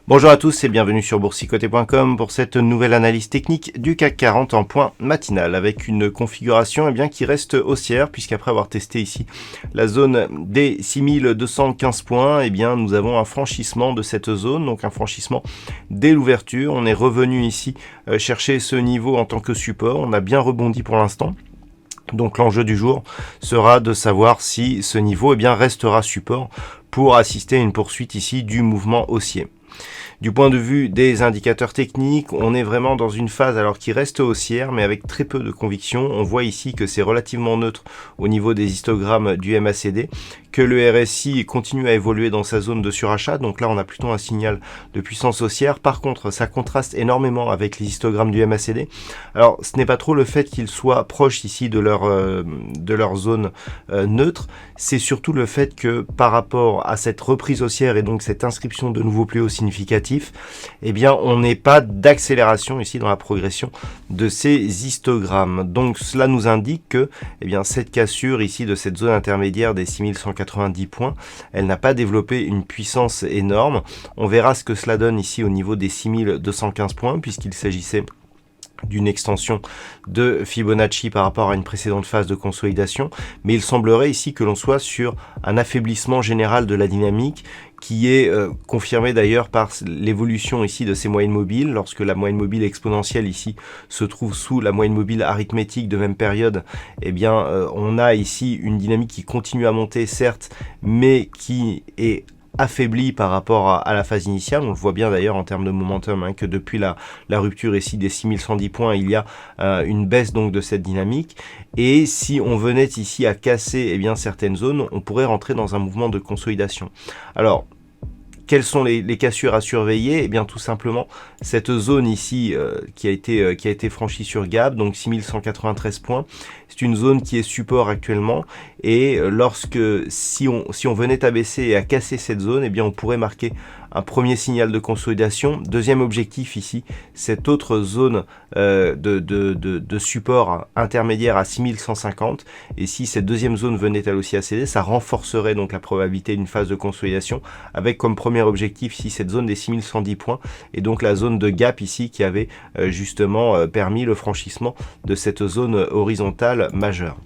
Bonjour à tous et bienvenue sur boursicoté.com pour cette nouvelle analyse technique du CAC 40 en point matinal avec une configuration qui reste haussière puisqu'après avoir testé ici la zone des 6215 points, nous avons un franchissement de cette zone, donc un franchissement dès l'ouverture. On est revenu ici chercher ce niveau en tant que support, on a bien rebondi pour l'instant. Donc l'enjeu du jour sera de savoir si ce niveau restera support pour assister à une poursuite ici du mouvement haussier. Du point de vue des indicateurs techniques, on est vraiment dans une phase qui reste haussière mais avec très peu de conviction. On voit ici que c'est relativement neutre au niveau des histogrammes du MACD, que le RSI continue à évoluer dans sa zone de surachat, donc là on a plutôt un signal de puissance haussière. Par contre, ça contraste énormément avec les histogrammes du MACD. Alors ce n'est pas trop le fait qu'ils soient proches ici de leur zone neutre, c'est surtout le fait que par rapport à cette reprise haussière et donc cette inscription de nouveaux plus hauts significatifs, on n'est pas d'accélération ici dans la progression de ces histogrammes. Donc cela nous indique que cette cassure ici de cette zone intermédiaire des 6190 points, elle n'a pas développé une puissance énorme. On verra ce que cela donne ici au niveau des 6215 points puisqu'il s'agissait d'une extension de Fibonacci par rapport à une précédente phase de consolidation, mais il semblerait ici que l'on soit sur un affaiblissement général de la dynamique qui est confirmé d'ailleurs par l'évolution ici de ces moyennes mobiles. Lorsque la moyenne mobile exponentielle ici se trouve sous la moyenne mobile arithmétique de même période, on a ici une dynamique qui continue à monter certes, mais qui est affaibli par rapport à la phase initiale. On le voit bien d'ailleurs en termes de momentum que depuis la rupture ici des 6110 points, il y a une baisse donc de cette dynamique. Et si on venait ici à casser certaines zones, on pourrait rentrer dans un mouvement de consolidation. Alors, quelles sont les cassures à surveiller? Tout simplement cette zone ici qui a été franchie sur gap, donc 6193 points. C'est une zone qui est support actuellement et si on venait à baisser et à casser cette zone, on pourrait marquer un premier signal de consolidation. Deuxième objectif ici, cette autre zone de support intermédiaire à 6150. Et si cette deuxième zone venait elle aussi à céder, ça renforcerait donc la probabilité d'une phase de consolidation avec comme premier objectif ici cette zone des 6110 points et donc la zone de gap ici qui avait justement permis le franchissement de cette zone horizontale majeure.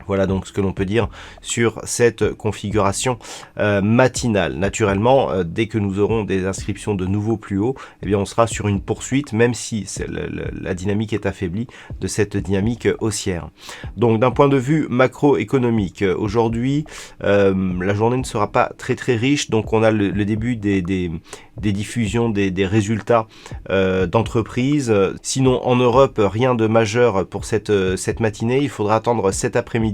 Voilà donc ce que l'on peut dire sur cette configuration matinale. Naturellement, dès que nous aurons des inscriptions de nouveaux plus hauts, on sera sur une poursuite, même si la dynamique est affaiblie de cette dynamique haussière. Donc d'un point de vue macroéconomique, aujourd'hui, la journée ne sera pas très riche, donc on a le début des diffusions des résultats d'entreprises. Sinon, en Europe, rien de majeur pour cette matinée. Il faudra attendre cet après-midi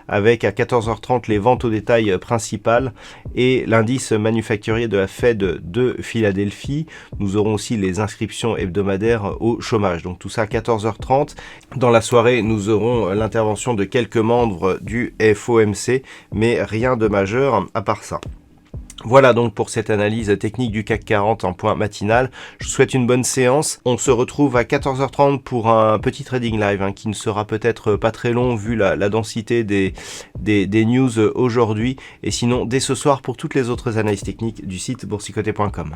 avec à 14h30 les ventes au détail principales et l'indice manufacturier de la Fed de Philadelphie. Nous aurons aussi les inscriptions hebdomadaires au chômage. Donc tout ça à 14h30. Dans la soirée, nous aurons l'intervention de quelques membres du FOMC, mais rien de majeur à part ça. Voilà donc pour cette analyse technique du CAC 40 en point matinal. Je vous souhaite une bonne séance. On se retrouve à 14h30 pour un petit trading live qui ne sera peut-être pas très long vu la densité des news aujourd'hui. Et sinon, dès ce soir pour toutes les autres analyses techniques du site boursicoté.com.